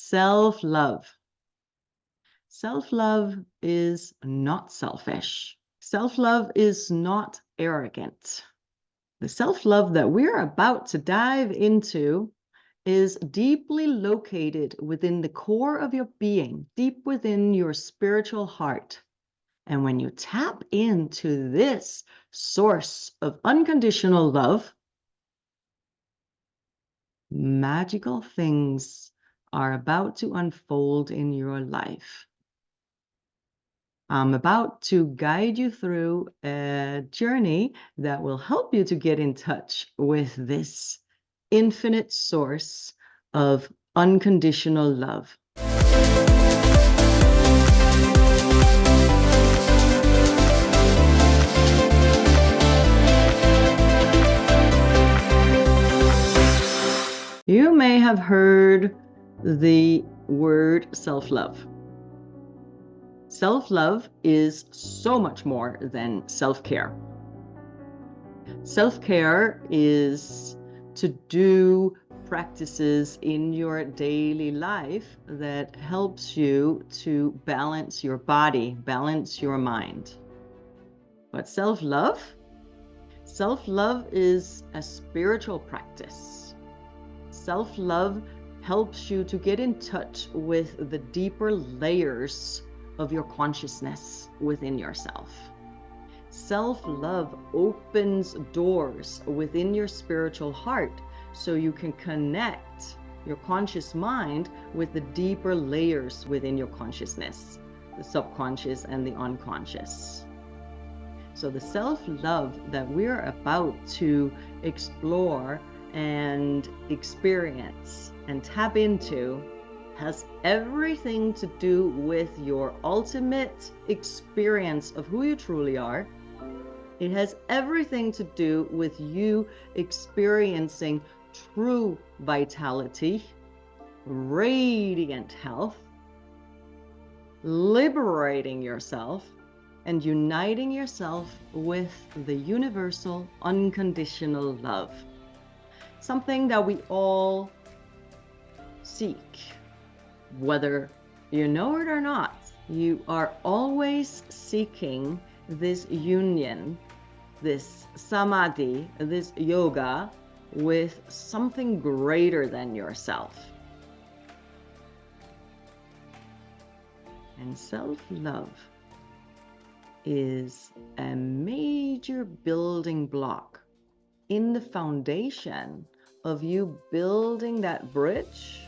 Self-love. Self-love is not selfish. Self-love is not arrogant. The self-love that we're about to dive into is deeply located within the core of your being, deep within your spiritual heart. And when you tap into this source of unconditional love, magical things are about to unfold in your life. I'm about to guide you through a journey that will help you to get in touch with this infinite source of unconditional love. You may have heard the word self-love. Self-love is so much more than self-care. Self-care is to do practices in your daily life that helps you to balance your body, balance your mind. But self-love is a spiritual practice. Self-love helps you to get in touch with the deeper layers of your consciousness within yourself. Self-love opens doors within your spiritual heart so you can connect your conscious mind with the deeper layers within your consciousness, the subconscious and the unconscious. So the self-love that we're about to explore and experience and tap into has everything to do with your ultimate experience of who you truly are. It has everything to do with you experiencing true vitality, radiant health, liberating yourself, and uniting yourself with the universal unconditional love. Something that we all seek, whether you know it or not. You are always seeking this union, this samadhi, this yoga with something greater than yourself. And self-love is a major building block in the foundation of you building that bridge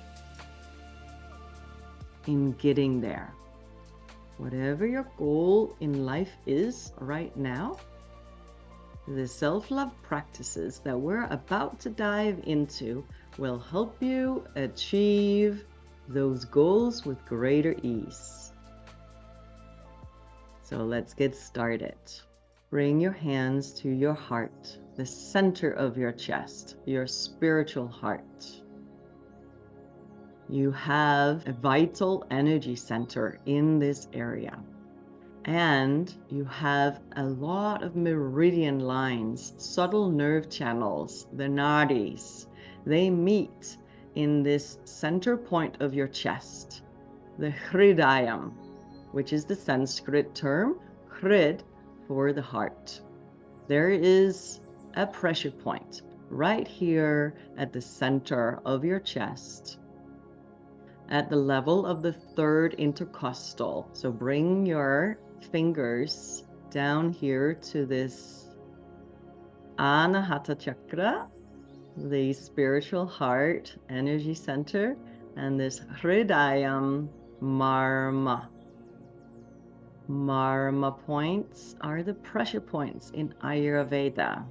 in getting there. Whatever your goal in life is right now, the self-love practices that we're about to dive into will help you achieve those goals with greater ease. So let's get started. Bring your hands to your heart, the center of your chest, your spiritual heart. You have a vital energy center in this area. And you have a lot of meridian lines, subtle nerve channels, the nadis. They meet in this center point of your chest, the hridayam, which is the Sanskrit term, hrid, for the heart. There is a pressure point right here at the center of your chest, at the level of the third intercostal. So bring your fingers down here to this Anahata chakra, the spiritual heart energy center, and this hridayam marma. Marma points are the pressure points in Ayurveda.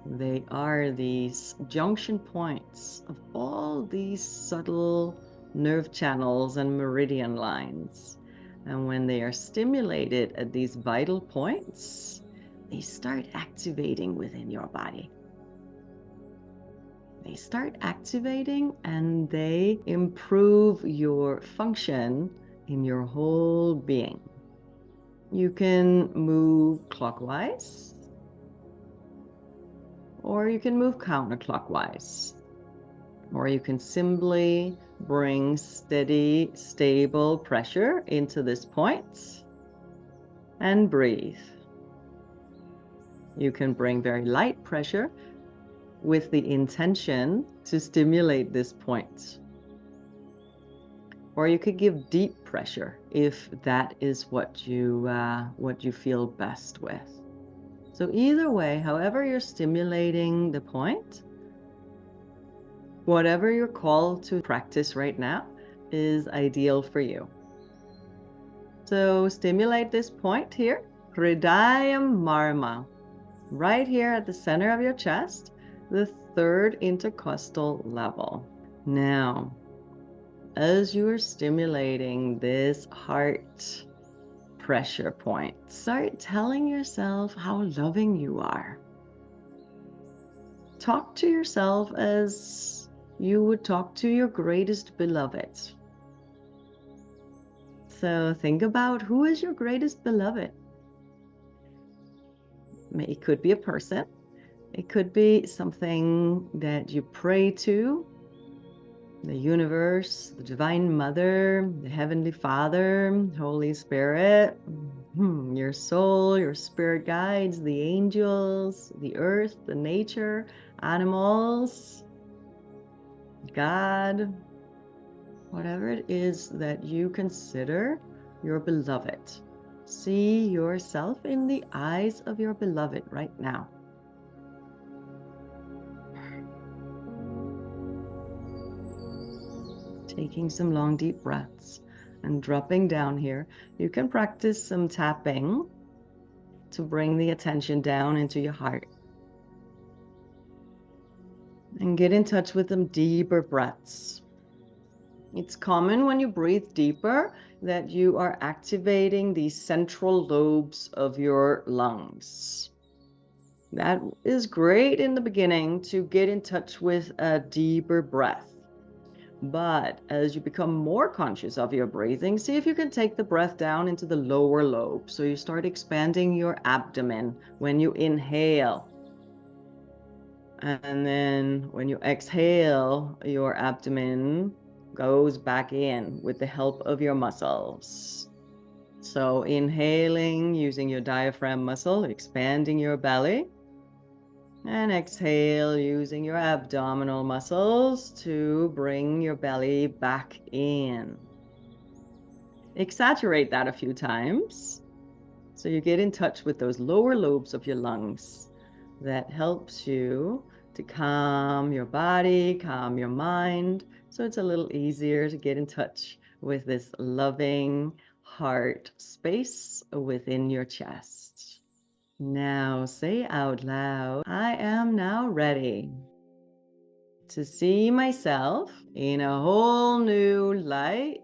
They are these junction points of all these subtle nerve channels and meridian lines. And when they are stimulated at these vital points, they start activating within your body. They start activating and they improve your function in your whole being. You can move clockwise, or you can move counterclockwise, or you can simply bring steady, stable pressure into this point and breathe. You can bring very light pressure with the intention to stimulate this point. Or you could give deep pressure if that is what you feel best with. So either way, however you're stimulating the point, whatever you're called to practice right now is ideal for you. So stimulate this point here, Hridayam Marma, right here at the center of your chest, the third intercostal level. Now, as you are stimulating this heart pressure point, start telling yourself how loving you are. Talk to yourself as you would talk to your greatest beloved. So think about, who is your greatest beloved? It could be a person. It could be something that you pray to, the universe, the Divine Mother, the Heavenly Father, Holy Spirit, your soul, your spirit guides, the angels, the earth, the nature, animals, God, whatever it is that you consider your beloved. See yourself in the eyes of your beloved right now. Taking some long, deep breaths and dropping down here. You can practice some tapping to bring the attention down into your heart. And get in touch with some deeper breaths. It's common when you breathe deeper that you are activating the central lobes of your lungs. That is great in the beginning to get in touch with a deeper breath. But as you become more conscious of your breathing, see if you can take the breath down into the lower lobe. So you start expanding your abdomen when you inhale. And then when you exhale, your abdomen goes back in with the help of your muscles. So inhaling using your diaphragm muscle, expanding your belly. And exhale using your abdominal muscles to bring your belly back in. Exaggerate that a few times so you get in touch with those lower lobes of your lungs. That helps you to calm your body, calm your mind, so it's a little easier to get in touch with this loving heart space within your chest. Now say out loud, I am now ready to see myself in a whole new light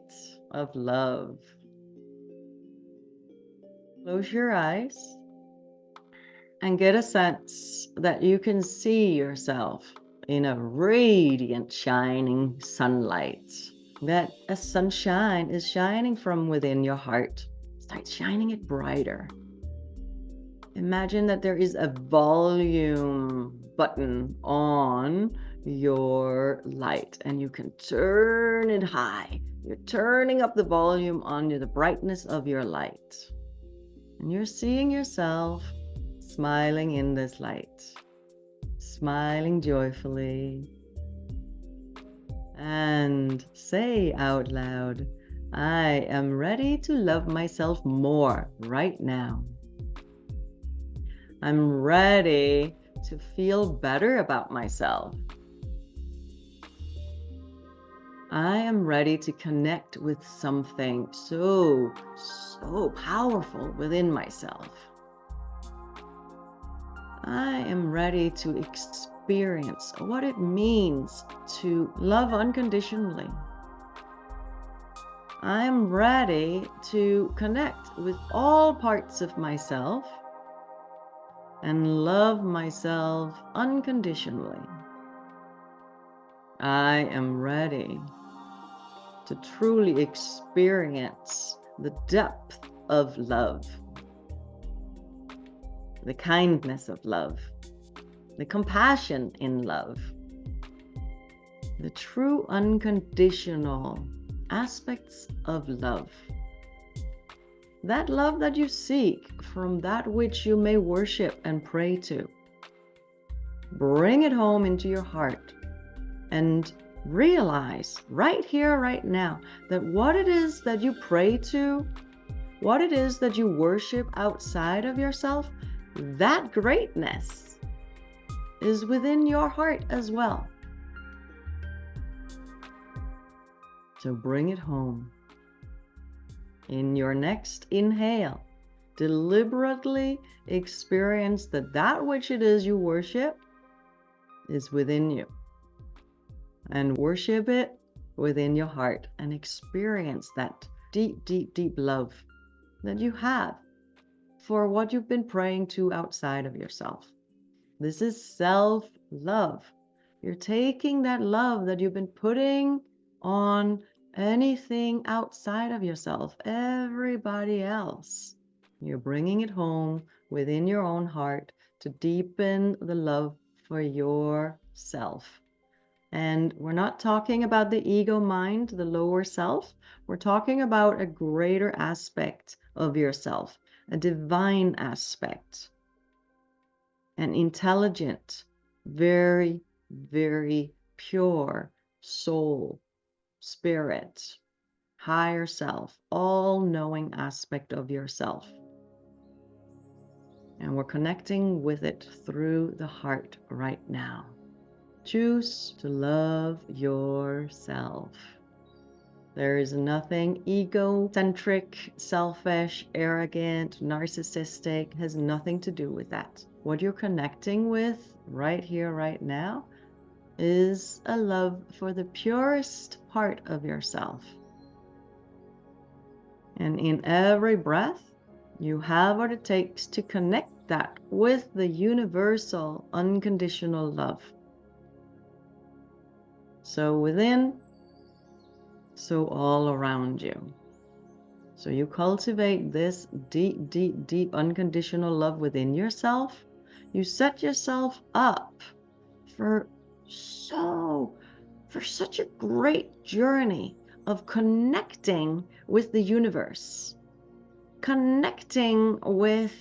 of love. Close your eyes and get a sense that you can see yourself in a radiant, shining sunlight. That a sunshine is shining from within your heart. Start shining it brighter. Imagine that there is a volume button on your light and you can turn it high. You're turning up the volume on the brightness of your light. And you're seeing yourself smiling in this light, smiling joyfully. And say out loud, I am ready to love myself more right now. I'm ready to feel better about myself. I am ready to connect with something so powerful within myself. I am ready to experience what it means to love unconditionally. I am ready to connect with all parts of myself and love myself unconditionally. I am ready to truly experience the depth of love, the kindness of love, the compassion in love. the true unconditional aspects of love. That love that you seek from that which you may worship and pray to. Bring it home into your heart and realize right here, right now, that what it is that you pray to, what it is that you worship outside of yourself, that greatness is within your heart as well. So bring it home. In your next inhale, deliberately experience that that which it is you worship is within you. And worship it within your heart and experience that deep, deep, deep love that you have for what you've been praying to outside of yourself. This is self-love. You're taking that love that you've been putting on anything outside of yourself, everybody else. You're bringing it home within your own heart to deepen the love for yourself. And we're not talking about the ego mind, the lower self. We're talking about a greater aspect of yourself, a divine aspect, an intelligent, very, very pure soul, spirit, higher self, all-knowing aspect of yourself. And we're connecting with it through the heart right now. Choose to love yourself. There is nothing egocentric, selfish, arrogant, narcissistic. It has nothing to do with that. What you're connecting with right here, right now, is a love for the purest part of yourself. And in every breath, you have what it takes to connect that with the universal, unconditional love. So within, so all around you. So you cultivate this deep, deep, deep unconditional love within yourself. You set yourself up for such a great journey of connecting with the universe, connecting with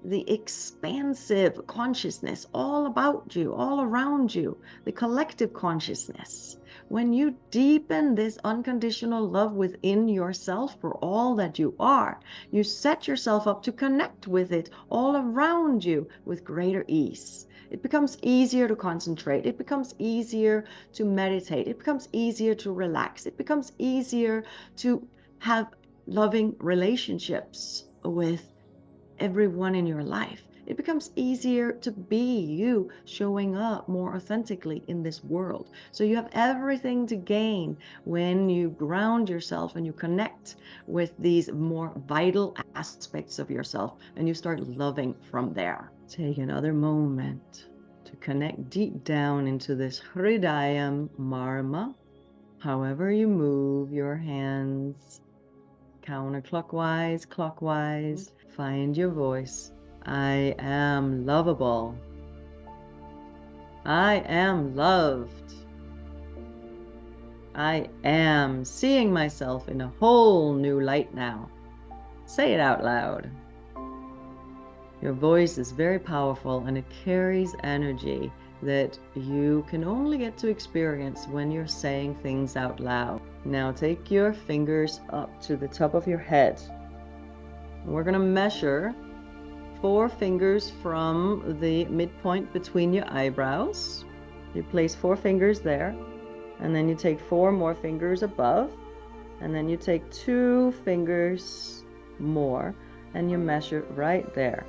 the expansive consciousness all about you, all around you, the collective consciousness. When you deepen this unconditional love within yourself for all that you are, you set yourself up to connect with it all around you with greater ease. It becomes easier to concentrate. It becomes easier to meditate. It becomes easier to relax. It becomes easier to have loving relationships with everyone in your life. It becomes easier to be you, showing up more authentically in this world. So you have everything to gain when you ground yourself and you connect with these more vital aspects of yourself and you start loving from there. Take another moment to connect deep down into this Hridayam Marma. However you move your hands, counterclockwise, clockwise, find your voice. I am lovable. I am loved. I am seeing myself in a whole new light now. Say it out loud. Your voice is very powerful and it carries energy that you can only get to experience when you're saying things out loud. Now take your fingers up to the top of your head. We're going to measure 4 fingers from the midpoint between your eyebrows. You place 4 fingers there, and then you take 4 more fingers above, and then you take 2 fingers more, and you measure right there.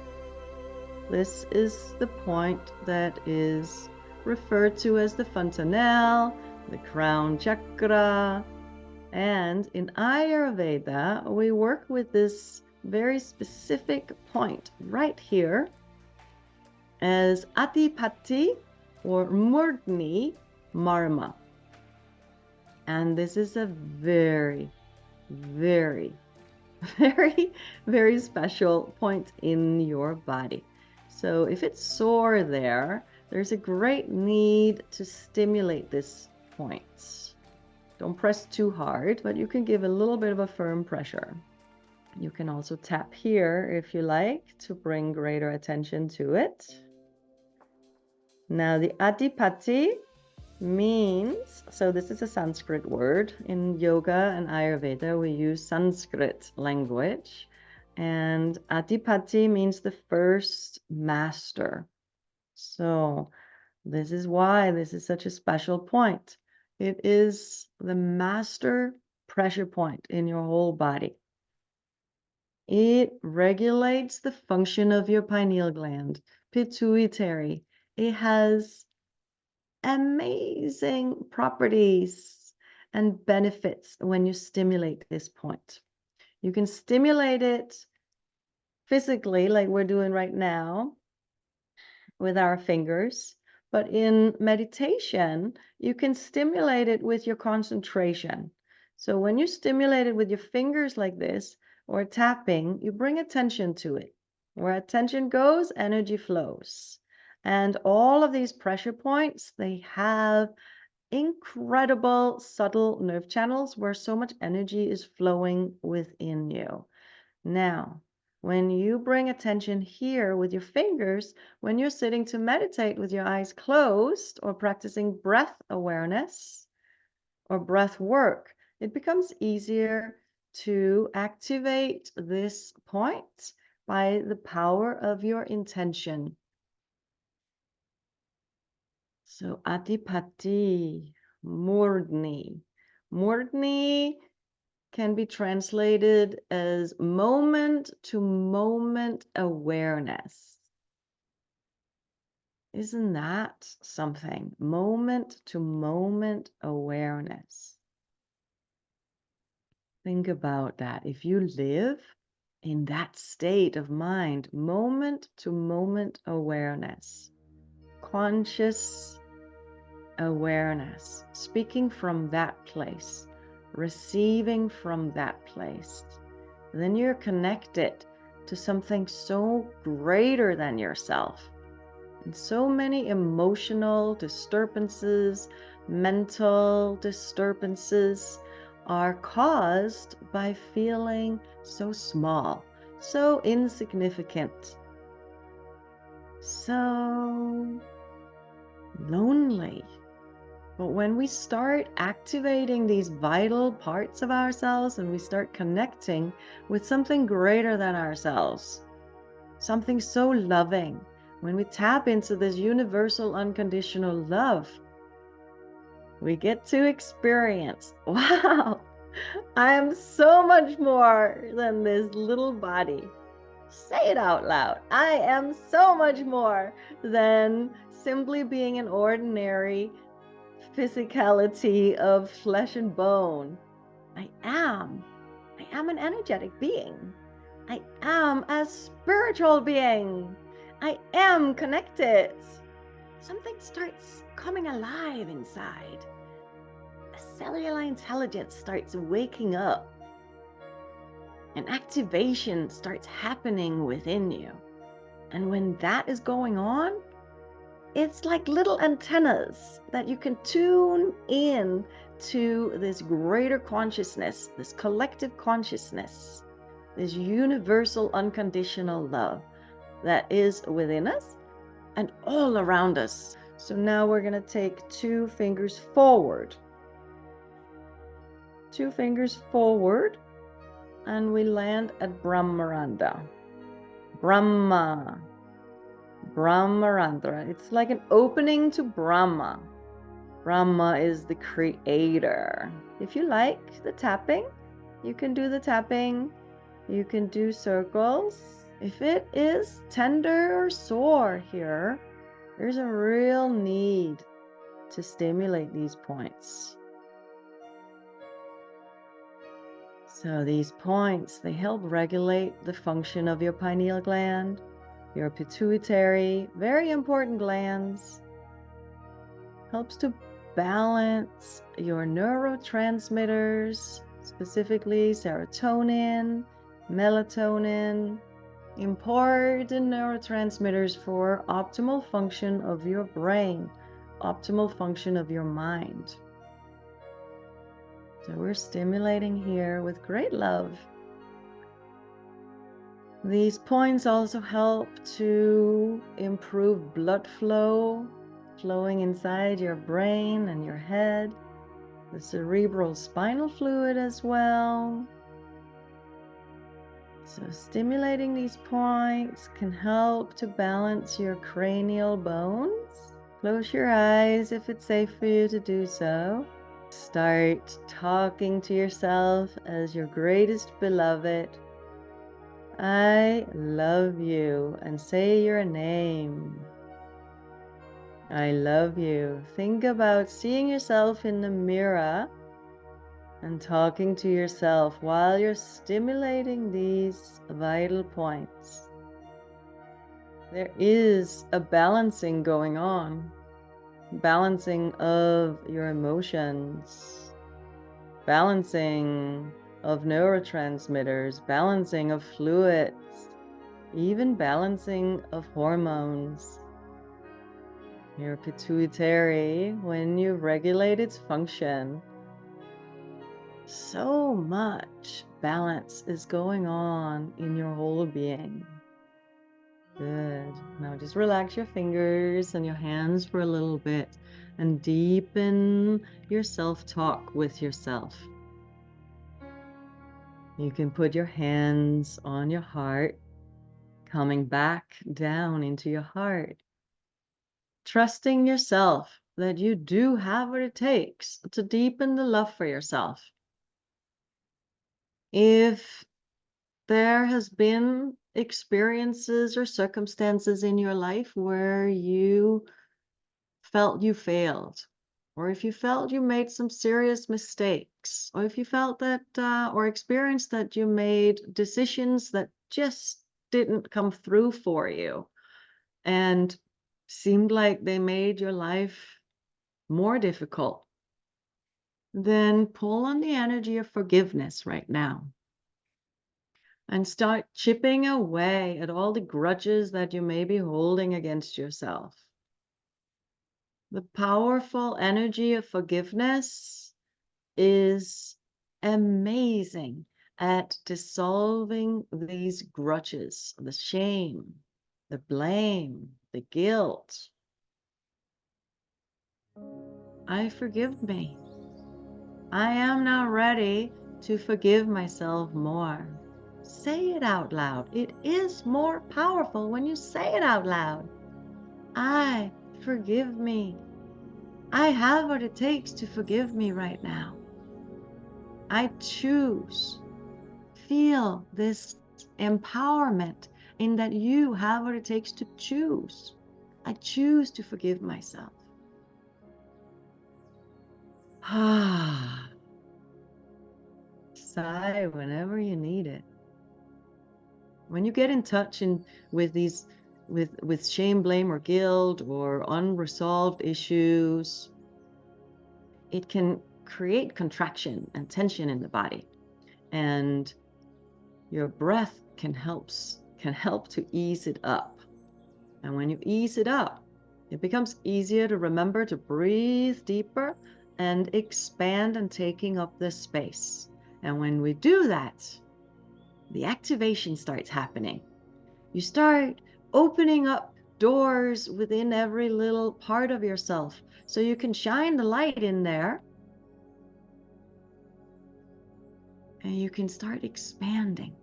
This is the point that is referred to as the fontanelle, the crown chakra, and in Ayurveda, we work with this very specific point right here as Adipati or Murdni Marma. And this is a very, very, very, very special point in your body. So if it's sore there, there's a great need to stimulate this points. Don't press too hard, but you can give a little bit of a firm pressure. You can also tap here if you like to bring greater attention to it. Now the Adipati means, so this is a Sanskrit word. In yoga and Ayurveda, we use Sanskrit language. And Adipati means the first master. So this is why this is such a special point. It is the master pressure point in your whole body. It regulates the function of your pineal gland, pituitary. It has amazing properties and benefits when you stimulate this point. You can stimulate it physically, like we're doing right now with our fingers, but in meditation, you can stimulate it with your concentration. So when you stimulate it with your fingers like this or tapping, you bring attention to it. Where attention goes, energy flows. And all of these pressure points, they have incredible subtle nerve channels where so much energy is flowing within you. Now, when you bring attention here with your fingers, when you're sitting to meditate with your eyes closed or practicing breath awareness or breath work, it becomes easier to activate this point by the power of your intention. So Adipati, Murdni. Murdni can be translated as moment to moment awareness. Isn't that something? Moment to moment awareness. Think about that. If you live in that state of mind, moment to moment awareness, conscious awareness, speaking from that place, receiving from that place, then you're connected to something so greater than yourself. And so many emotional disturbances, mental disturbances are caused by feeling so small, so insignificant, so lonely. But when we start activating these vital parts of ourselves and we start connecting with something greater than ourselves, something so loving, when we tap into this universal unconditional love, we get to experience, wow, I am so much more than this little body. Say it out loud. I am so much more than simply being an ordinary physicality of flesh and bone. I am an energetic being. I am a spiritual being. I am connected. Something starts coming alive inside. A cellular intelligence starts waking up. An activation starts happening within you. And when that is going on, it's like little antennas that you can tune in to this greater consciousness, this collective consciousness, this universal unconditional love that is within us and all around us. So now we're going to take 2 fingers forward. 2 fingers forward, and we land at Brahmarandha. Brahmarandha. It's like an opening to Brahma. Brahma is the creator. If you like the tapping, you can do the tapping. You can do circles. If it is tender or sore here, there's a real need to stimulate these points. So these points, they help regulate the function of your pineal gland, your pituitary, very important glands. Helps to balance your neurotransmitters, specifically serotonin, melatonin, important neurotransmitters for optimal function of your brain, optimal function of your mind. So we're stimulating here with great love. These points also help to improve blood flow, flowing inside your brain and your head, the cerebral spinal fluid as well. So stimulating these points can help to balance your cranial bones. Close your eyes if it's safe for you to do so. Start talking to yourself as your greatest beloved. I love you, and say your name. I love you. Think about seeing yourself in the mirror and talking to yourself while you're stimulating these vital points. There is a balancing going on, balancing of your emotions, balancing of neurotransmitters, balancing of fluids, even balancing of hormones. Your pituitary, when you regulate its function, so much balance is going on in your whole being. Good. Now just relax your fingers and your hands for a little bit and deepen your self-talk with yourself. You can put your hands on your heart, coming back down into your heart, trusting yourself that you do have what it takes to deepen the love for yourself. If there has been experiences or circumstances in your life where you felt you failed, or if you felt you made some serious mistakes, or if you felt that or experienced that you made decisions that just didn't come through for you and seemed like they made your life more difficult, then pull on the energy of forgiveness right now and start chipping away at all the grudges that you may be holding against yourself. The powerful energy of forgiveness is amazing at dissolving these grudges, the shame, the blame, the guilt. I forgive me. I am now ready to forgive myself more. Say it out loud. It is more powerful when you say it out loud. I forgive me. I have what it takes to forgive me right now. I choose. Feel this empowerment in that you have what it takes to choose. I choose to forgive myself. Sigh whenever you need it. When you get in touch with these with shame, blame, or guilt, or unresolved issues, it can create contraction and tension in the body, and your breath can help to ease it up. And when you ease it up, it becomes easier to remember to breathe deeper and expand and taking up this space. And when we do that, the activation starts happening. You start opening up doors within every little part of yourself so you can shine the light in there, and you can start expanding.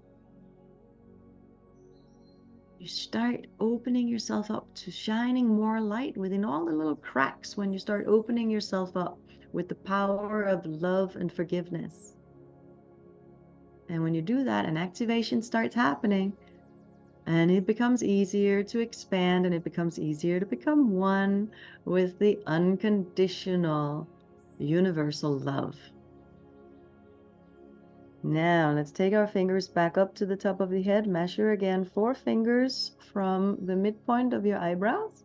You start opening yourself up to shining more light within all the little cracks when you start opening yourself up with the power of love and forgiveness. And when you do that, an activation starts happening, and it becomes easier to expand, and it becomes easier to become one with the unconditional universal love. Now let's take our fingers back up to the top of the head. Measure again 4 fingers from the midpoint of your eyebrows,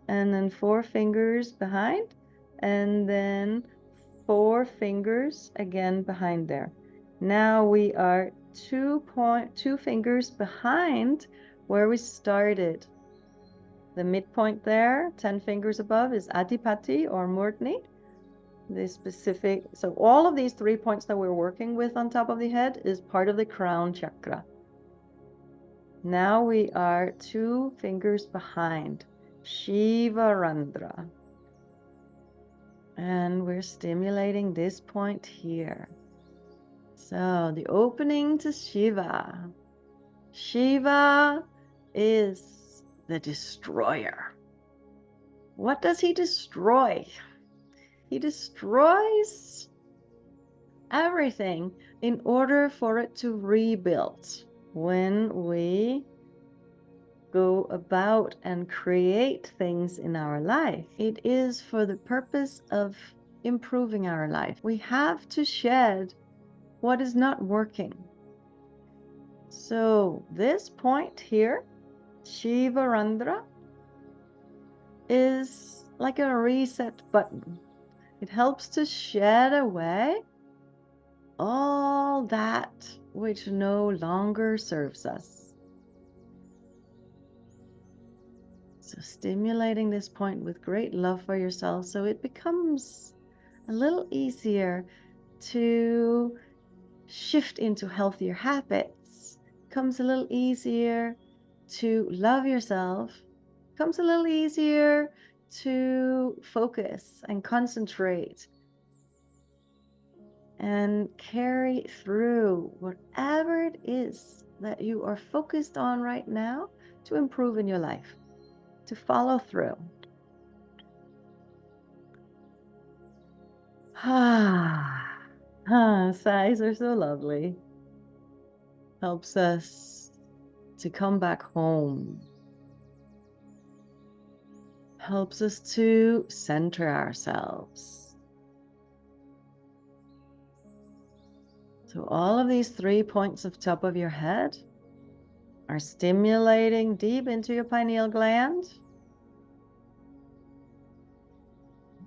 and then 4 fingers behind, and then 4 fingers again behind there. Now we are 2 fingers behind where we started. The midpoint there, 10 fingers above, is Adipati or Murtni. this specific, so all of these 3 points that we're working with on top of the head is part of the crown chakra. Now we are 2 fingers behind Shivarandra. And we're stimulating this point here. So the opening to Shiva. Shiva is the destroyer. What does he destroy? He destroys everything in order for it to rebuild. When we go about and create things in our life, it is for the purpose of improving our life. We have to shed what is not working. So this point here, Shivarandra, is like a reset button. It helps to shed away all that which no longer serves us. So stimulating this point with great love for yourself, so it becomes a little easier to shift into healthier habits, becomes a little easier to love yourself, becomes a little easier to focus and concentrate and carry through whatever it is that you are focused on right now to improve in your life, to follow through. Sighs are so lovely. Helps us to come back home. Helps us to center ourselves. So all of these 3 points of top of your head are stimulating deep into your pineal gland,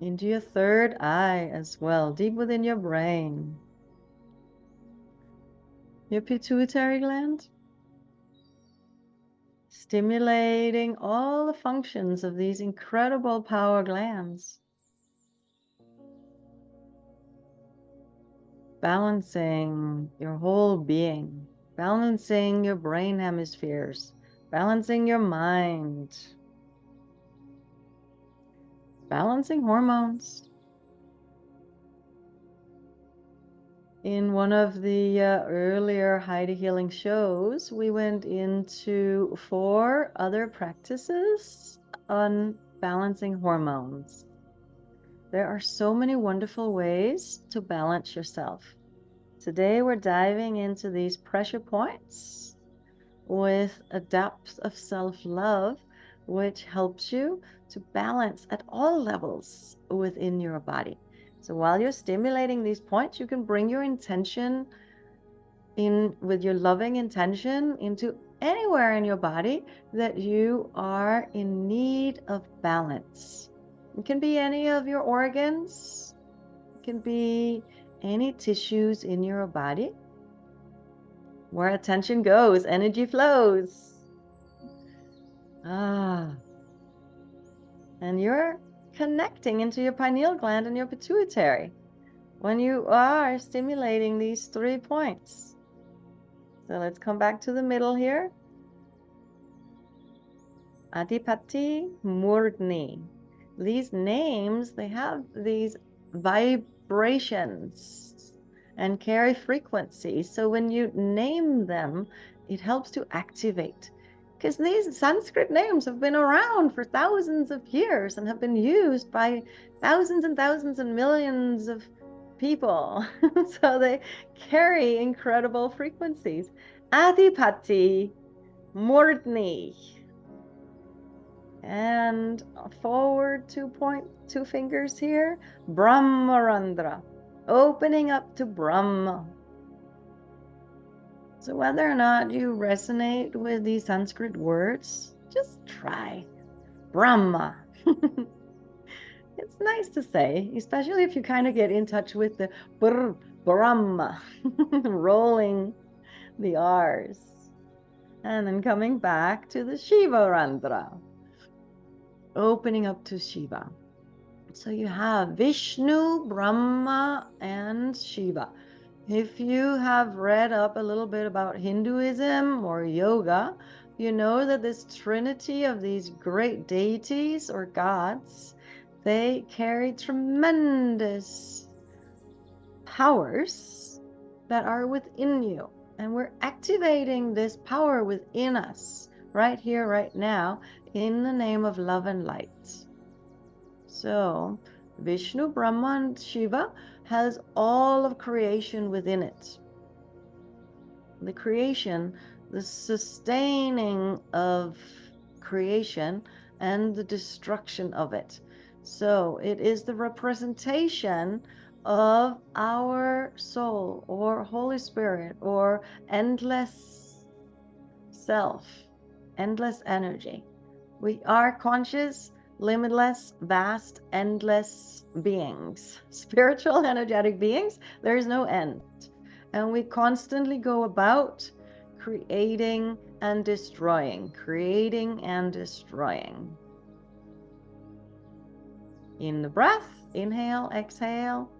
into your third eye as well, deep within your brain, your pituitary gland, stimulating all the functions of these incredible power glands, balancing your whole being, balancing your brain hemispheres, balancing your mind, balancing hormones. In one of the earlier Heidi healing shows, we went into 4 other practices on balancing hormones. There are so many wonderful ways to balance yourself. Today we're diving into these pressure points with a depth of self-love, which helps you to balance at all levels within your body. So while you're stimulating these points, you can bring your intention in with your loving intention into anywhere in your body that you are in need of balance. It can be any of your organs. It can be any tissues in your body. Where attention goes, energy flows. And you're connecting into your pineal gland and your pituitary when you are stimulating these 3 points. So let's come back to the middle here. Adipati Murdni. These names, they have these vibrations and carry frequency. So when you name them, it helps to activate. Because these Sanskrit names have been around for thousands of years and have been used by thousands and thousands and millions of people. So they carry incredible frequencies. Adipati Murdni. And forward 2 fingers here, Brahmarandra, opening up to Brahma. So whether or not you resonate with these Sanskrit words, just try Brahma. It's nice to say, especially if you kind of get in touch with the Brahma, rolling the R's. And then coming back to the Shivarandra, opening up to Shiva. So you have Vishnu, Brahma, and Shiva. If you have read up a little bit about Hinduism or yoga, you know that this trinity of these great deities or gods, they carry tremendous powers that are within you. And we're activating this power within us right here, right now, in the name of love and light. So Vishnu, Brahma, and Shiva has all of creation within it. The creation, the sustaining of creation, and the destruction of it. So it is the representation of our soul or Holy Spirit or endless self, endless energy. We are conscious, limitless, vast, endless beings, spiritual, energetic beings. There is no end. And we constantly go about creating and destroying, creating and destroying. In the breath, inhale, exhale,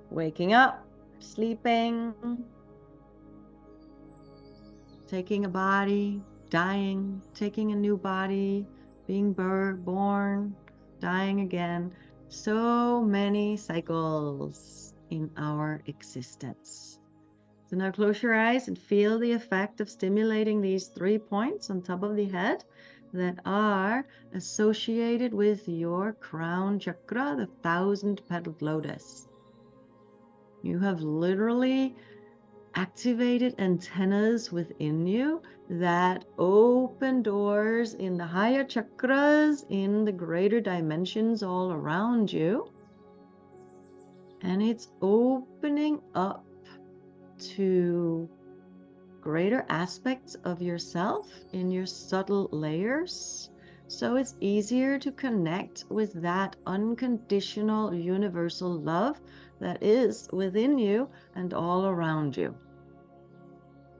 waking up, sleeping, taking a body, dying, taking a new body, being born, dying again. So many cycles in our existence. So now close your eyes and feel the effect of stimulating these 3 points on top of the head that are associated with your crown chakra, the 1,000-petaled lotus. You have literally activated antennas within you that open doors in the higher chakras, in the greater dimensions all around you. And it's opening up to greater aspects of yourself in your subtle layers. So it's easier to connect with that unconditional universal love that is within you and all around you.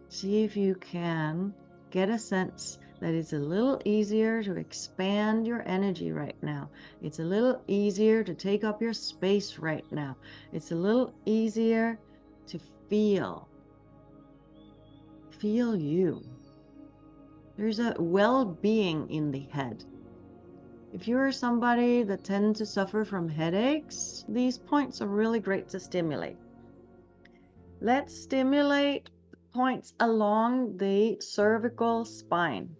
See if you can get a sense that it's a little easier to expand your energy right now. It's a little easier to take up your space right now. It's a little easier to feel you. There's a well-being in the head. If you're somebody that tends to suffer from headaches, these points are really great to stimulate. Let's stimulate points along the cervical spine.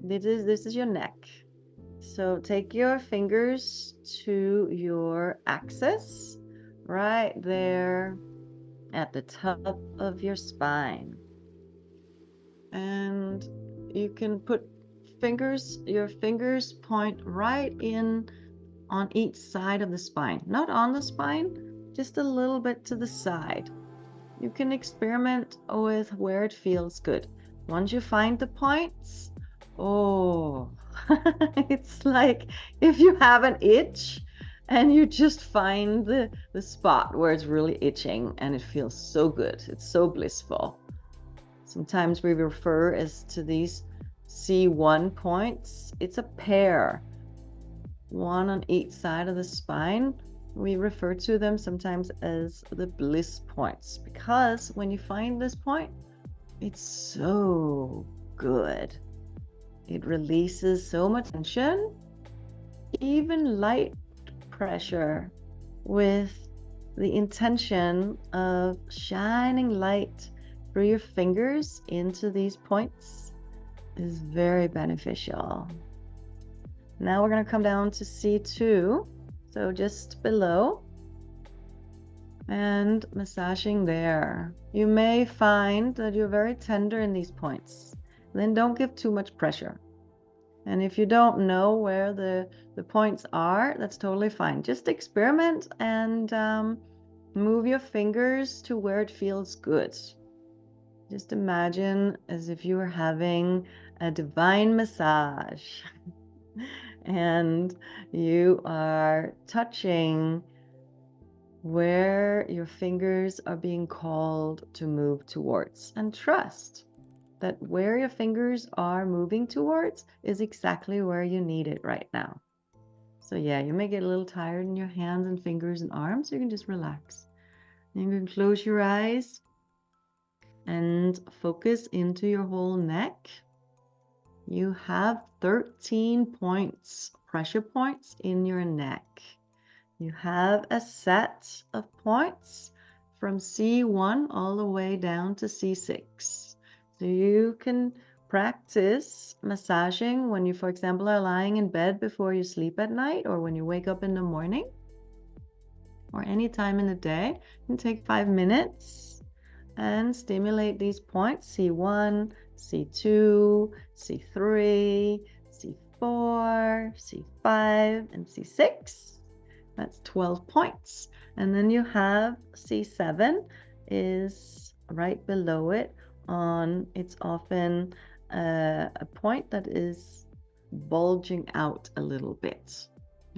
This is your neck. So take your fingers to your axis right there at the top of your spine. And you can put your fingers point right in on each side of the spine. Not on the spine, just a little bit to the side. You can experiment with where it feels good. Once you find the points, oh, it's like if you have an itch and you just find the spot where it's really itching and it feels so good. It's so blissful. Sometimes we refer as to these C1 points. It's a pair, one on each side of the spine. We refer to them sometimes as the bliss points, because when you find this point, it's so good. It releases so much tension, even light pressure, with the intention of shining light through your fingers into these points is very beneficial. Now we're going to come down to C2, so just below, and massaging there. You may find that you're very tender in these points. Then don't give too much pressure. And if you don't know where the points are, that's totally fine. Just experiment and move your fingers to where it feels good. Just imagine as if you were having a divine massage and you are touching where your fingers are being called to move towards, and trust that where your fingers are moving towards is exactly where you need it right now. So yeah, you may get a little tired in your hands and fingers and arms. You can just relax. You can close your eyes and focus into your whole neck. You have 13 points, pressure points in your neck. You have a set of points from C1 all the way down to C6. So you can practice massaging when you, for example, are lying in bed before you sleep at night, or when you wake up in the morning, or any time in the day. You can take 5 minutes and stimulate these points: C1, C2, C3, C4, C5, and C6. That's 12 points. And then you have C7 is right below it. It's often a point that is bulging out a little bit.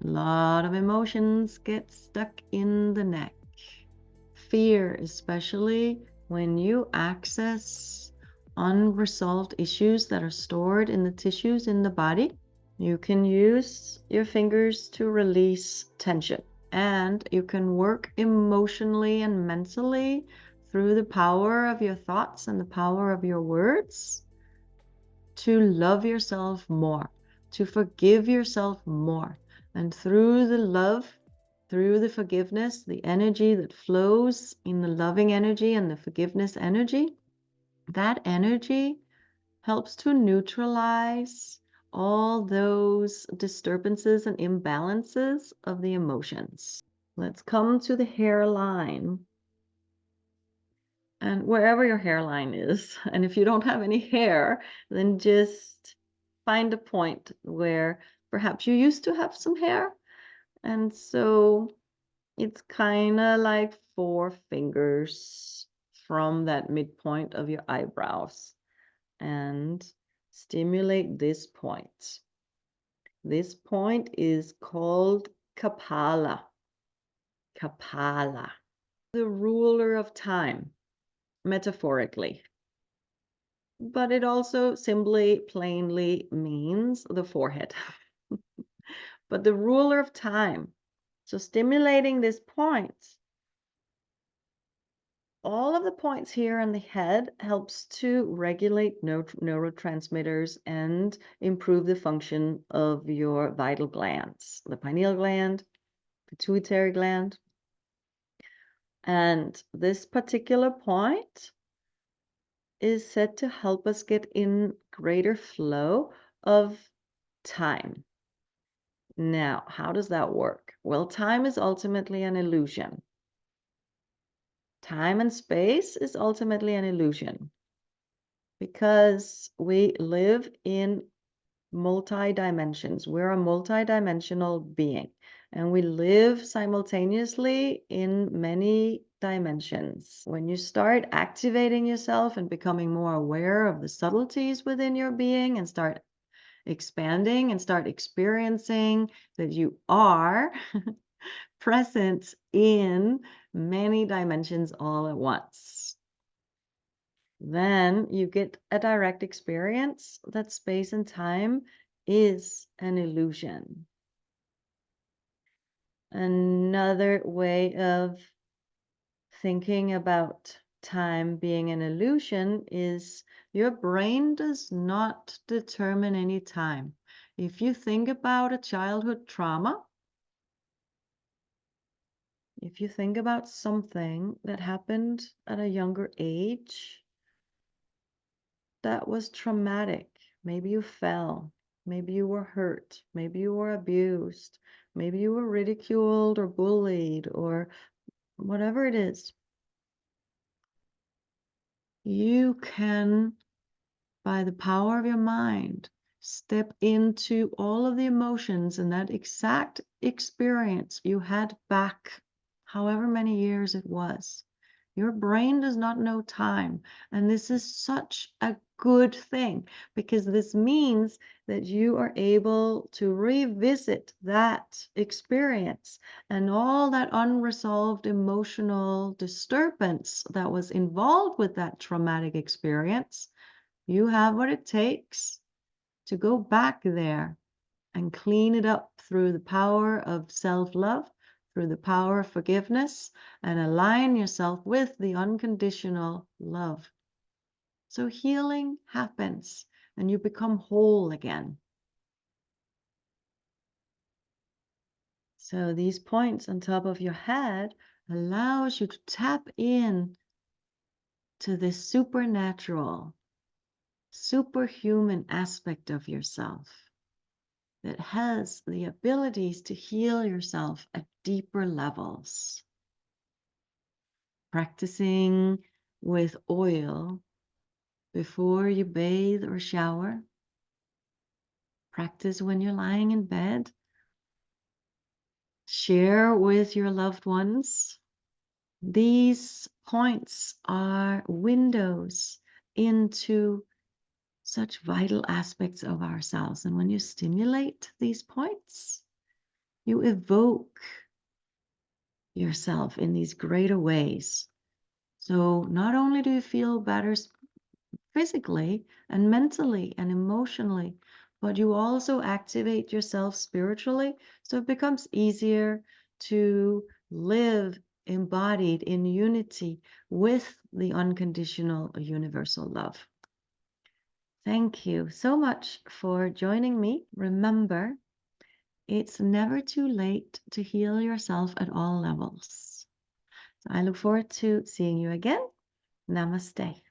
A lot of emotions get stuck in the neck. Fear, especially when you access unresolved issues that are stored in the tissues in the body. You can use your fingers to release tension, and you can work emotionally and mentally through the power of your thoughts and the power of your words to love yourself more, to forgive yourself more. And through the love, through the forgiveness, the energy that flows in the loving energy and the forgiveness energy, that energy helps to neutralize all those disturbances and imbalances of the emotions. Let's come to the hairline. And wherever your hairline is, and if you don't have any hair, then just find a point where perhaps you used to have some hair. And so it's kind of like 4 fingers from that midpoint of your eyebrows, and stimulate this point. This point is called Kapala. Kapala, the ruler of time, metaphorically. But it also simply, plainly means the forehead. But the ruler of time. So stimulating this point, all of the points here in the head helps to regulate neurotransmitters and improve the function of your vital glands, the pineal gland, pituitary gland. And this particular point is said to help us get in greater flow of time. Now, how does that work? Well, time is ultimately an illusion. Time and space is ultimately an illusion because we live in multi-dimensions. We're a multi-dimensional being, and we live simultaneously in many dimensions. When you start activating yourself and becoming more aware of the subtleties within your being and start expanding and start experiencing that you are present in many dimensions all at once, then you get a direct experience that space and time is an illusion. Another way of thinking about time being an illusion is your brain does not determine any time. If you think about a childhood trauma, if you think about something that happened at a younger age that was traumatic, maybe you fell, maybe you were hurt, maybe you were abused, maybe you were ridiculed or bullied or whatever it is, you can, by the power of your mind, step into all of the emotions and that exact experience you had back however many years it was. Your brain does not know time. And this is such a good thing because this means that you are able to revisit that experience and all that unresolved emotional disturbance that was involved with that traumatic experience. You have what it takes to go back there and clean it up through the power of self-love, through the power of forgiveness, and align yourself with the unconditional love. So healing happens and you become whole again. So these points on top of your head allows you to tap in to this supernatural, superhuman aspect of yourself that has the abilities to heal yourself at deeper levels. Practicing with oil before you bathe or shower. Practice when you're lying in bed. Share with your loved ones. These points are windows into such vital aspects of ourselves. And when you stimulate these points, you evoke yourself in these greater ways. So not only do you feel better physically and mentally and emotionally, but you also activate yourself spiritually. So it becomes easier to live embodied in unity with the unconditional universal love. Thank you so much for joining me. Remember, it's never too late to heal yourself at all levels. So I look forward to seeing you again. Namaste.